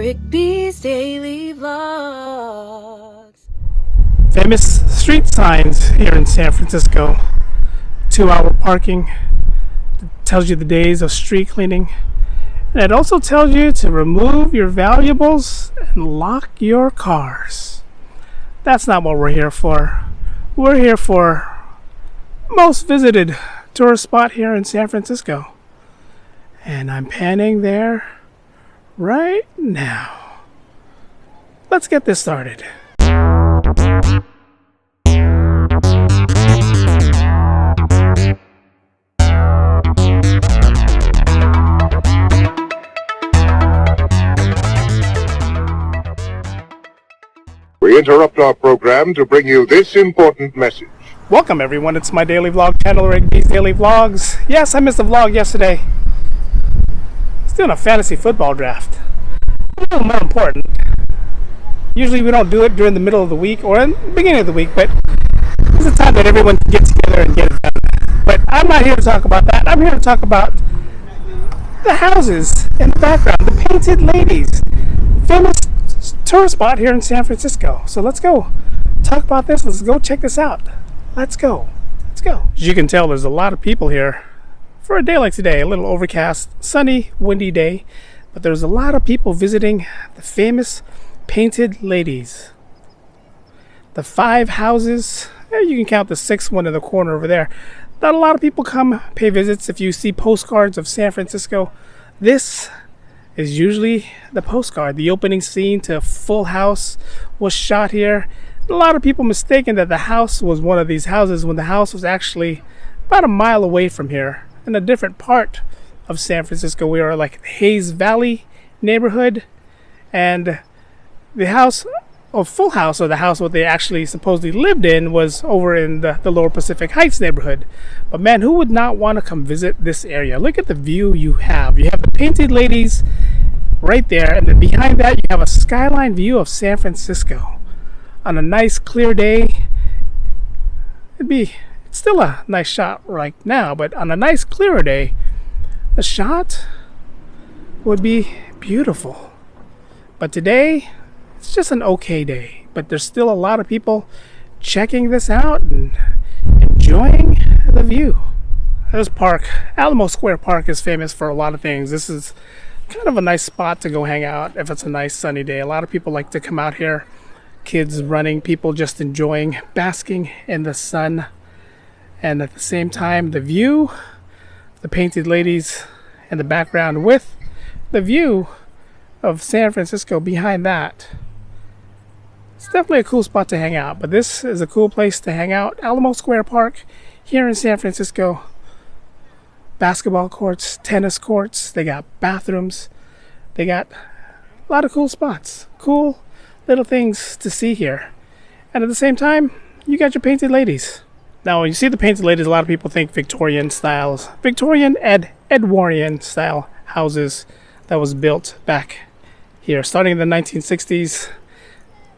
Rick B's Daily Vlogs. Famous street signs here in San Francisco. 2-hour parking. It tells you the days of street cleaning. And it also tells you to remove your valuables and lock your cars. That's not what we're here for. We're here for most visited tourist spot here in San Francisco. And I'm panning there right now. Let's get this started. We interrupt our program to bring you this important message. Welcome everyone, it's my daily vlog channel, Rick B's Daily Vlogs. Yes, I missed the vlog yesterday. It's doing a fantasy football draft. A little more important. Usually we don't do it during the middle of the week or in the beginning of the week, but it's a time that everyone can get together and get it done. But I'm not here to talk about that. I'm here to talk about the houses in the background, the painted ladies. Famous tourist spot here in San Francisco. So let's go talk about this. Let's go check this out. Let's go. As you can tell, there's a lot of people here for a day like today. A little overcast, sunny, windy day. But there's a lot of people visiting the famous painted ladies. The 5 houses. You can count the 6th one in the corner over there. Not a lot of people come pay visits. If you see postcards of San Francisco, this is usually the postcard. The opening scene to Full House was shot here. A lot of people mistaken that the house was one of these houses when the house was actually about a mile away from here in a different part of San Francisco. We are like Hayes Valley neighborhood, and the house of Full House, or the house what they actually supposedly lived in, was over in the Lower Pacific Heights neighborhood. But man, who would not want to come visit this area? Look at the view you have. You have the painted ladies right there, and then behind that you have a skyline view of San Francisco. On a nice clear day, it's still a nice shot right now, but on a nice clearer day, the shot would be beautiful. But today, it's just an okay day, but there's still a lot of people checking this out and enjoying the view. This park, Alamo Square Park, is famous for a lot of things. This is kind of a nice spot to go hang out if it's a nice sunny day. A lot of people like to come out here. Kids running, people just enjoying, basking in the sun. And at the same time, the view, the painted ladies in the background with the view of San Francisco behind that. It's definitely a cool spot to hang out, but this is a cool place to hang out. Alamo Square Park here in San Francisco. Basketball courts, tennis courts, they got bathrooms. They got a lot of cool spots. Cool little things to see here. And at the same time, you got your painted ladies. Now, when you see the painted ladies, a lot of people think Victorian styles. Victorian Edwardian style houses that was built back here. Starting in the 1960s,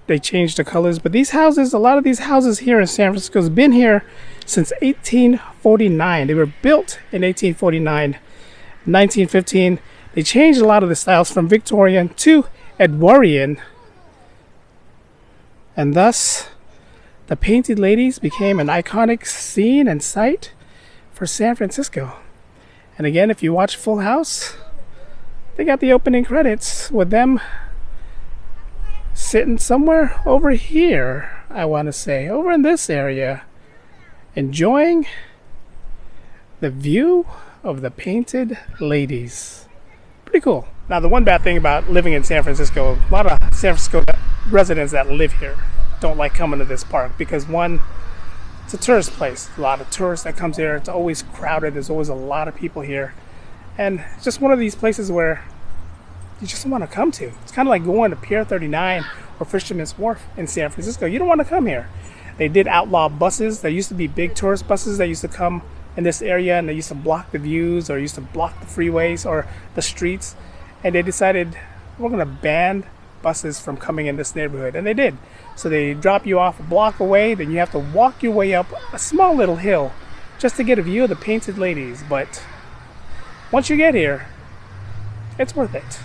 they changed the colors. But these houses, a lot of these houses here in San Francisco has been here since 1849. They were built in 1849. 1915, they changed a lot of the styles from Victorian to Edwardian. And thus, the painted ladies became an iconic scene and sight for San Francisco. And again, if you watch Full House, they got the opening credits with them sitting somewhere over here, I want to say, over in this area, enjoying the view of the painted ladies. Pretty cool. Now, the one bad thing about living in San Francisco, a lot of San Francisco residents that live here don't like coming to this park because, one, it's a tourist place. A lot of tourists that comes here. It's always crowded. There's always a lot of people here. And it's just one of these places where you just don't want to come to. It's kind of like going to Pier 39 or Fisherman's Wharf in San Francisco. You don't want to come here. They did outlaw buses. There used to be big tourist buses that used to come in this area, and they used to block the views or used to block the freeways or the streets. And they decided, we're going to ban buses from coming in this neighborhood. And they did. So they drop you off a block away, then you have to walk your way up a small little hill just to get a view of the painted ladies. But once you get here, it's worth it.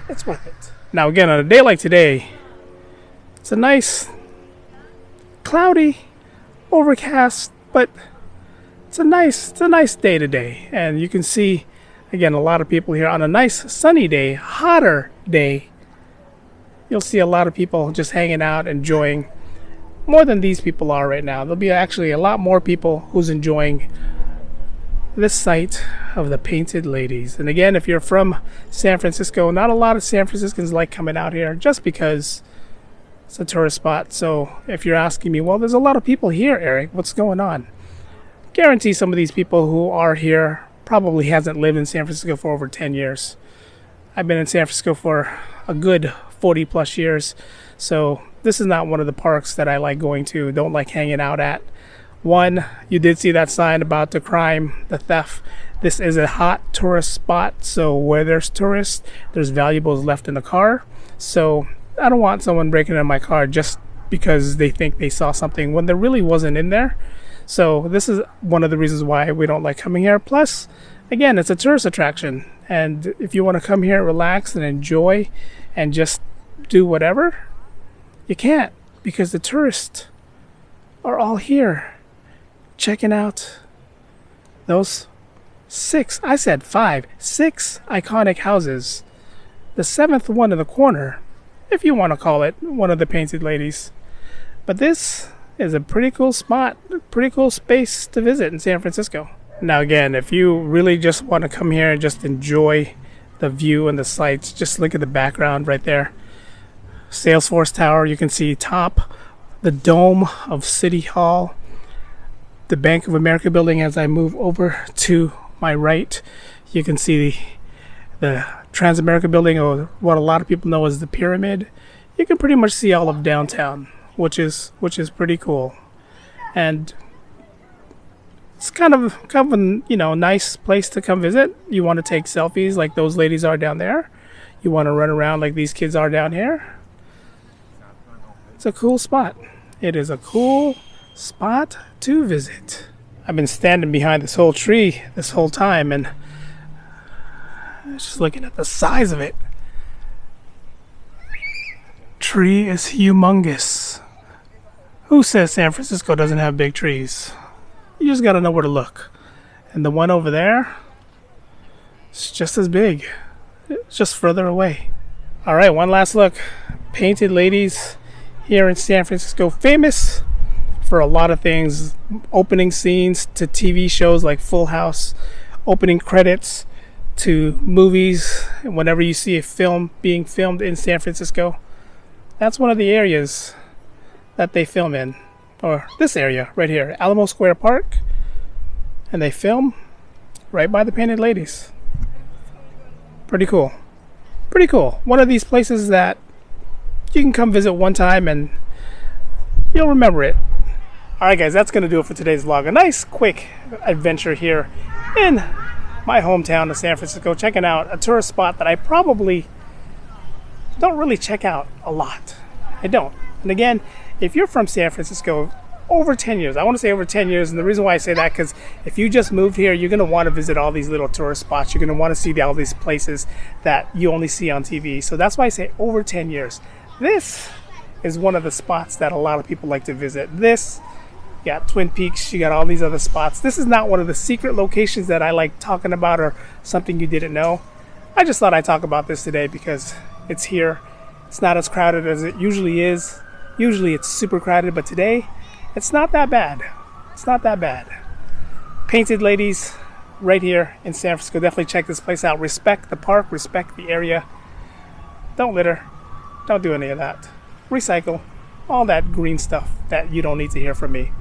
It's worth it. Now again, on a day like today, it's a nice, cloudy, overcast, but it's a nice day today. And you can see, again, a lot of people here on a nice sunny day, hotter day. You'll see a lot of people just hanging out, enjoying, more than these people are right now. There'll be actually a lot more people who's enjoying this sight of the Painted Ladies. And again, if you're from San Francisco, not a lot of San Franciscans like coming out here just because it's a tourist spot. So if you're asking me, well, there's a lot of people here, Eric, what's going on? Guarantee some of these people who are here probably hasn't lived in San Francisco for over 10 years. I've been in San Francisco for a good 40 plus years. So this is not one of the parks that I like going to, don't like hanging out at. One, you did see that sign about the crime, the theft. This is a hot tourist spot, so where there's tourists, there's valuables left in the car. So I don't want someone breaking into my car just because they think they saw something when there really wasn't in there. So this is one of the reasons why we don't like coming here. Plus, again, it's a tourist attraction. And if you want to come here, relax and enjoy and just do whatever, you can't, because the tourists are all here checking out those 6 iconic houses. The 7th one in the corner, if you want to call it one of the Painted Ladies. But this is a pretty cool spot, pretty cool space to visit in San Francisco. Now again, if you really just want to come here and just enjoy the view and the sights, just look at the background right there. Salesforce Tower, you can see top, the dome of City Hall, the Bank of America building. As I move over to my right, you can see the Transamerica building, or what a lot of people know as the Pyramid. You can pretty much see all of downtown, which is pretty cool. And it's kind of a nice place to come visit. You want to take selfies like those ladies are down there. You want to run around like these kids are down here. It's a cool spot. It is a cool spot to visit. I've been standing behind this whole tree this whole time and just looking at the size of it. Tree is humongous. Who says San Francisco doesn't have big trees? You just gotta know where to look. And the one over there, it's just as big. It's just further away. Alright, one last look. Painted Ladies here in San Francisco, famous for a lot of things, opening scenes to TV shows like Full House, opening credits to movies. Whenever you see a film being filmed in San Francisco, that's one of the areas that they film in, or this area right here, Alamo Square Park, and they film right by the Painted Ladies. Pretty cool. Pretty cool. One of these places that you can come visit one time and you'll remember it. Alright guys, that's going to do it for today's vlog. A nice quick adventure here in my hometown of San Francisco, checking out a tourist spot that I probably don't really check out a lot. I don't. And again, if you're from San Francisco, over 10 years, I want to say over 10 years, and the reason why I say that, because if you just moved here, you're going to want to visit all these little tourist spots. You're going to want to see all these places that you only see on TV. So that's why I say over 10 years. This is one of the spots that a lot of people like to visit. This, you got Twin Peaks, you got all these other spots. This is not one of the secret locations that I like talking about or something you didn't know. I just thought I'd talk about this today because it's here. It's not as crowded as it usually is. Usually it's super crowded, but today it's not that bad. It's not that bad. Painted Ladies right here in San Francisco. Definitely check this place out. Respect the park, respect the area. Don't litter. Don't do any of that. Recycle. All that green stuff that you don't need to hear from me.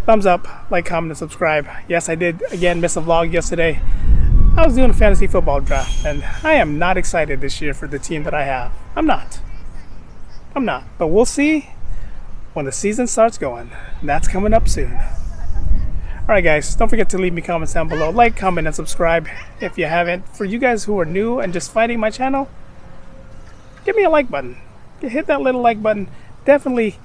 Thumbs up, like, comment, and subscribe. Yes, I did, again, miss a vlog yesterday. I was doing a fantasy football draft, and I am not excited this year for the team that I have. I'm not. But we'll see when the season starts going. And that's coming up soon. Alright guys, don't forget to leave me comments down below. Like, comment, and subscribe if you haven't. For you guys who are new and just finding my channel, give me a like button. Hit that little like button. Definitely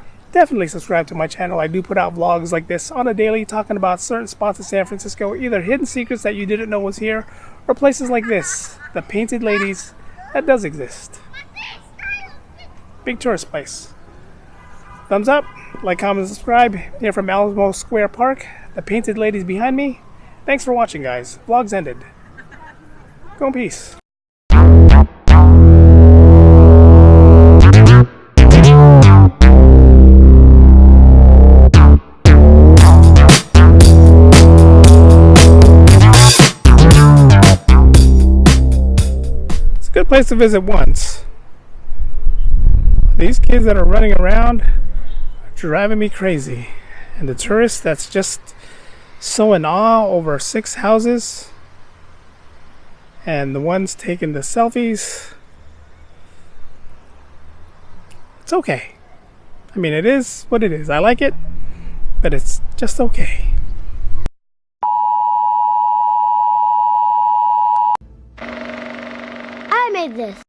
subscribe to my channel. I do put out vlogs like this on a daily, talking about certain spots in San Francisco, either hidden secrets that you didn't know was here, or places like this, the Painted Ladies, that does exist. big tourist place. Thumbs up, like, comment, and subscribe. Here from Alamo Square Park, the painted ladies behind me. Thanks for watching, guys. Vlog's ended. Go in peace. It's a good place to visit once. These kids that are running around are driving me crazy. And the tourist that's just so in awe over 6 houses. And the ones taking the selfies. It's okay. I mean, it is what it is. I like it, but it's just okay. I made this.